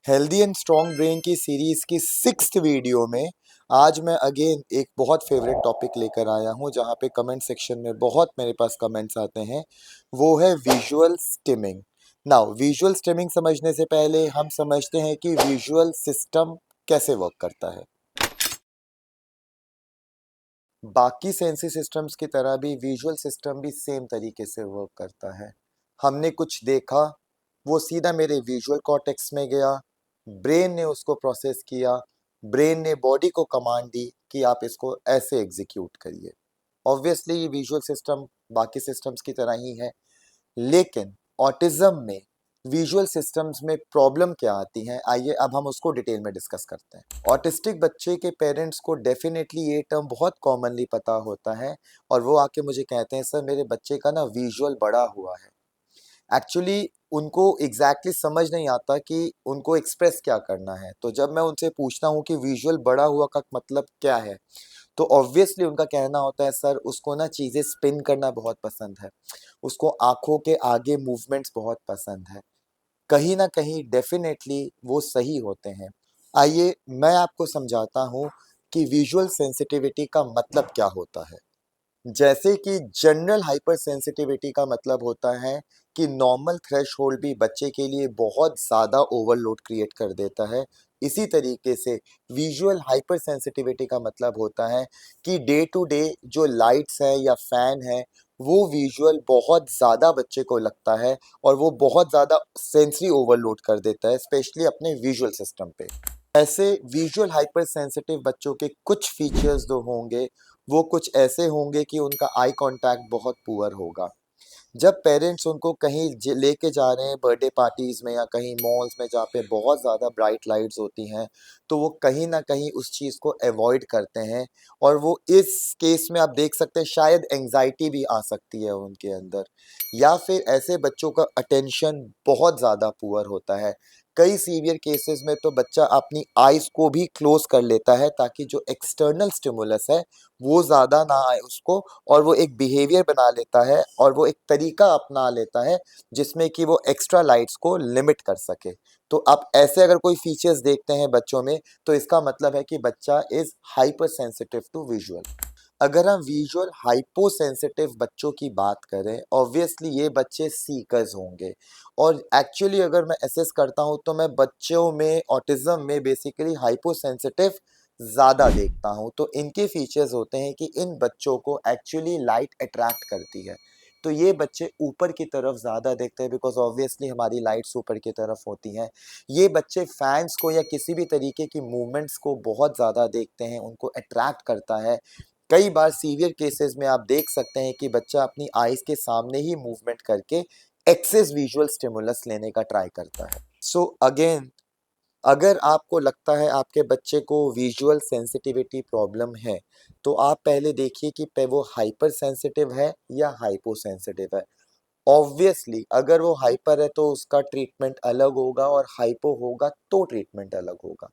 Healthy and strong brain की series की 6th video में आज मैं अगेन एक बहुत फेवरेट टॉपिक लेकर आया हूं जहां पे कमेंट सेक्शन में बहुत मेरे पास कमेंट्स आते हैं। वो है visual stimming. Now visual stimming समझने से पहले हम समझते हैं कि विजुअल सिस्टम कैसे वर्क करता है। बाकी सेंसी सिस्टम्स की तरह भी विजुअल सिस्टम भी सेम तरीके से वर्क करता है। हमने कुछ देखा, वो सीधा मेरे विजुअल कॉर्टेक्स में गया, ब्रेन ने उसको प्रोसेस किया, ब्रेन ने बॉडी को कमांड दी कि आप इसको ऐसे एग्जीक्यूट करिए। ऑब्वियसली ये विजुअल सिस्टम बाकी सिस्टम्स की तरह ही है, लेकिन ऑटिज्म में विजुअल सिस्टम्स में प्रॉब्लम क्या आती है, आइए अब हम उसको डिटेल में डिस्कस करते हैं। ऑटिस्टिक बच्चे के पेरेंट्स को डेफिनेटली ये टर्म बहुत कॉमनली पता होता है और वो आके मुझे कहते हैं सर मेरे बच्चे का ना विजुअल बड़ा हुआ है। एक्चुअली उनको एग्जैक्टली समझ नहीं आता कि उनको एक्सप्रेस क्या करना है। तो जब मैं उनसे पूछता हूँ कि विजुअल बड़ा हुआ का मतलब क्या है, तो ऑब्वियसली उनका कहना होता है सर उसको ना चीज़ें स्पिन करना बहुत पसंद है, उसको आंखों के आगे मूवमेंट्स बहुत पसंद है। कहीं ना कहीं डेफिनेटली वो सही होते हैं। आइए मैं आपको समझाता हूँ कि विजुअल सेंसिटिविटी का मतलब क्या होता है। जैसे कि जनरल हाइपर सेंसिटिविटी का मतलब होता है कि नॉर्मल थ्रेशहोल्ड भी बच्चे के लिए बहुत ज़्यादा ओवरलोड क्रिएट कर देता है। इसी तरीके से विजुअल हाइपर सेंसिटिविटी का मतलब होता है कि डे टू डे जो लाइट्स है या फैन है वो विजुअल बहुत ज़्यादा बच्चे को लगता है और वो बहुत ज़्यादा सेंसरी ओवरलोड कर देता है, स्पेशली अपने विजुअल सिस्टम पे। ऐसे विजुअल हाइपर सेंसिटिव बच्चों के कुछ फीचर्स जो होंगे वो कुछ ऐसे होंगे कि उनका आई कांटेक्ट बहुत पुअर होगा। जब पेरेंट्स उनको कहीं लेके जा रहे हैं बर्थडे पार्टीज में या कहीं मॉल्स में जहाँ पे बहुत ज़्यादा ब्राइट लाइट्स होती हैं, तो वो कहीं ना कहीं उस चीज़ को अवॉइड करते हैं। और वो इस केस में आप देख सकते हैं शायद एंजाइटी भी आ सकती है उनके अंदर, या फिर ऐसे बच्चों का अटेंशन बहुत ज़्यादा पुअर होता है। कई सीवियर केसेस में तो बच्चा अपनी आइज को भी क्लोज कर लेता है ताकि जो एक्सटर्नल स्टिमुलस है वो ज़्यादा ना आए उसको, और वो एक बिहेवियर बना लेता है और वो एक तरीका अपना लेता है जिसमें कि वो एक्स्ट्रा लाइट्स को लिमिट कर सके। तो आप ऐसे अगर कोई फीचर्स देखते हैं बच्चों में तो इसका मतलब है कि बच्चा is hyper sensitive to visual. अगर हम विजुअल हाइपो सेंसिटिव बच्चों की बात करें, ऑब्वियसली ये बच्चे सीकर्स होंगे। और एक्चुअली अगर मैं असेस करता हूँ तो मैं बच्चों में ऑटिज्म में बेसिकली हाइपो सेंसिटिव ज़्यादा देखता हूँ। तो इनके फीचर्स होते हैं कि इन बच्चों को एक्चुअली लाइट अट्रैक्ट करती है। तो ये बच्चे ऊपर की तरफ ज़्यादा देखते हैं बिकॉज ऑब्वियसली हमारी लाइट्स ऊपर की तरफ होती हैं। ये बच्चे फैंस को या किसी भी तरीके की मूवमेंट्स को बहुत ज़्यादा देखते हैं, उनको अट्रैक्ट करता है। कई बार सीवियर केसेस में आप देख सकते हैं कि बच्चा अपनी आईज के सामने ही मूवमेंट करके एक्सेस विजुअल स्टिमुलस लेने का ट्राई करता है। सो अगेन, अगर आपको लगता है आपके बच्चे को विजुअल सेंसिटिविटी प्रॉब्लम है, तो आप पहले देखिए कि वो हाइपर सेंसिटिव है या हाइपो सेंसिटिव है। ऑब्वियसली अगर वो हाइपर है तो उसका ट्रीटमेंट अलग होगा और हाइपो होगा तो ट्रीटमेंट अलग होगा।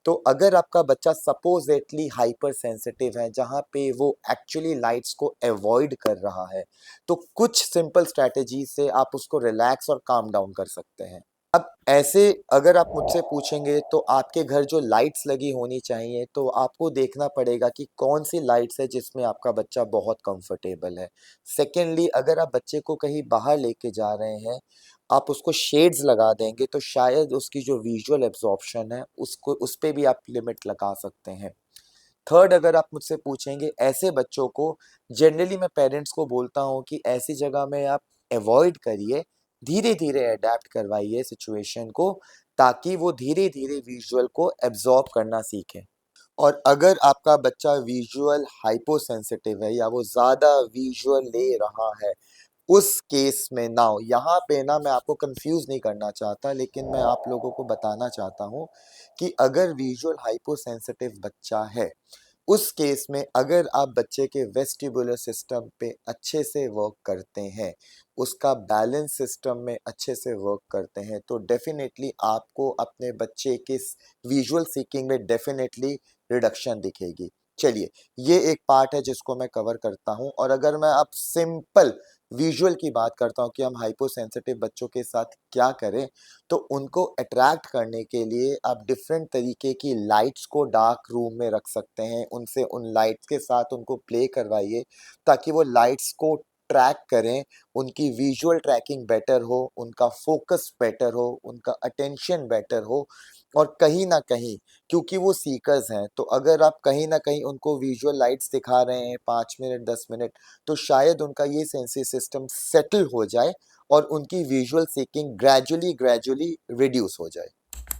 तो अगर आपका बच्चा सपोजेटली हाइपर सेंसिटिव है जहाँ पे वो एक्चुअली लाइट्स को अवॉइड कर रहा है, तो कुछ सिंपल स्ट्रैटेजी से आप उसको रिलैक्स और काम डाउन कर सकते हैं। अब ऐसे अगर आप मुझसे पूछेंगे तो आपके घर जो लाइट्स लगी होनी चाहिए, तो आपको देखना पड़ेगा कि कौन सी लाइट्स है जिसमें आपका बच्चा बहुत कंफर्टेबल है। सेकेंडली, अगर आप बच्चे को कहीं बाहर लेके जा रहे हैं, आप उसको शेड्स लगा देंगे तो शायद उसकी जो विजुअल एब्जॉर्प्शन है उसको उस पे भी आप लिमिट लगा सकते हैं। थर्ड, अगर आप मुझसे पूछेंगे, ऐसे बच्चों को जनरली मैं पेरेंट्स को बोलता हूँ कि ऐसी जगह में आप अवॉइड करिए, धीरे धीरे अडेप्ट करवाइए सिचुएशन को ताकि वो धीरे धीरे विजुअल को एब्जॉर्ब करना सीखें। और अगर आपका बच्चा विजुअल हाइपोसेंसिटिव है या वो ज़्यादा विजुअल ले रहा है, उस केस में नाउ यहाँ पे ना मैं आपको कंफ्यूज नहीं करना चाहता, लेकिन मैं आप लोगों को बताना चाहता हूँ कि अगर विजुअल हाइपोसेंसिटिव बच्चा है, उस केस में अगर आप बच्चे के वेस्टिबुलर सिस्टम पे अच्छे से वर्क करते हैं, उसका बैलेंस सिस्टम में अच्छे से वर्क करते हैं, तो डेफिनेटली आपको अपने बच्चे के विजुअल सीकिंग में डेफिनेटली रिडक्शन दिखेगी। चलिए, ये एक पार्ट है जिसको मैं कवर करता हूँ। और अगर मैं आप सिंपल विजुअल की बात करता हूँ कि हम हाइपो सेंसिटिव बच्चों के साथ क्या करें, तो उनको अट्रैक्ट करने के लिए आप डिफरेंट तरीके की लाइट्स को डार्क रूम में रख सकते हैं। उनसे उन लाइट्स के साथ उनको प्ले करवाइए ताकि वो लाइट्स को ट्रैक करें, उनकी विजुअल ट्रैकिंग बेटर हो, उनका फोकस बेटर हो, उनका अटेंशन बेटर हो। और कहीं न कहीं क्योंकि वो सीकर्स हैं, तो अगर आप कहीं न कहीं उनको विजुअल लाइट्स दिखा रहे हैं 5 मिनट, 10 मिनट, तो शायद उनका ये सेंसरी सिस्टम सेटल हो जाए और उनकी visual seeking gradually gradually reduce हो जाए।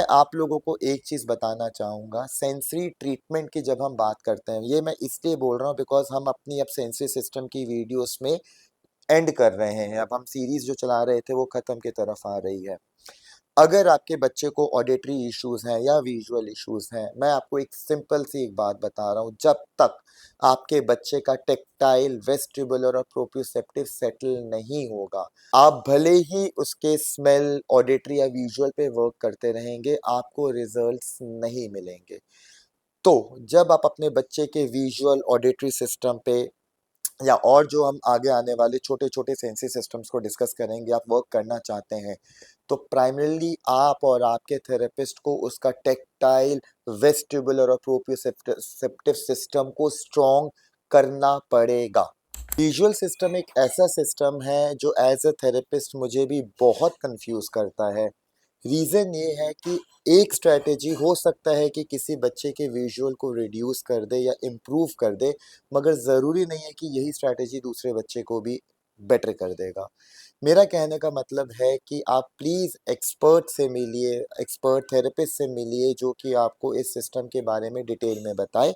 मैं आप लोगों को एक चीज़ बताना चाहूँगा, सेंसरी ट्रीटमेंट की जब हम बात करते हैं, ये मैं इसलिए बोल रहा हूँ बिकॉज़ हम अपनी अब सेंसरी सिस्टम की वीडियोज़ में एंड कर रहे हैं। अब हम सीरीज़ जो चला रहे थे वो ख़त्म की तरफ आ रही है। अगर आपके बच्चे को ऑडिटरी इश्यूज़ हैं या विजुअल इश्यूज़ हैं, मैं आपको एक सिंपल सी एक बात बता रहा हूँ, जब तक आपके बच्चे का टैक्टाइल, वेस्टिबुलर और प्रोप्रियोसेप्टिव सेटल नहीं होगा, आप भले ही उसके स्मेल, ऑडिटरी या विजुअल पे वर्क करते रहेंगे, आपको रिज़ल्ट्स नहीं मिलेंगे। तो जब आप अपने बच्चे के विजुअल, ऑडिटरी सिस्टम पे या और जो हम आगे आने वाले छोटे-छोटे सेंसरी सिस्टम्स को डिस्कस करेंगे, आप वर्क करना चाहते हैं, तो प्राइमरीली आप और आपके थेरेपिस्ट को उसका टैक्टाइल, वेस्टिबुलर और प्रोप्रियोसेप्टिव सिस्टम को स्ट्रॉन्ग करना पड़ेगा। विजुअल सिस्टम एक ऐसा सिस्टम है जो एज़ अ थेरेपिस्ट मुझे भी बहुत कन्फ्यूज़ करता है। रीज़न ये है कि एक स्ट्रैटेजी हो सकता है कि किसी बच्चे के विजुअल को रिड्यूस कर दे या इम्प्रूव कर दे, मगर ज़रूरी नहीं है कि यही स्ट्रैटेजी दूसरे बच्चे को भी बेटर कर देगा। मेरा कहने का मतलब है कि आप प्लीज़ एक्सपर्ट से मिलिए, एक्सपर्ट थेरेपिस्ट से मिलिए जो कि आपको इस सिस्टम के बारे में डिटेल में बताए।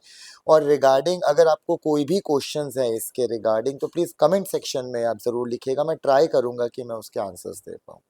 और रिगार्डिंग अगर आपको कोई भी क्वेश्चंस हैं इसके रिगार्डिंग तो प्लीज़ कमेंट सेक्शन में आप ज़रूर लिखिएगा, मैं ट्राई करूँगा कि मैं उसके आंसर्स दे पाऊँ।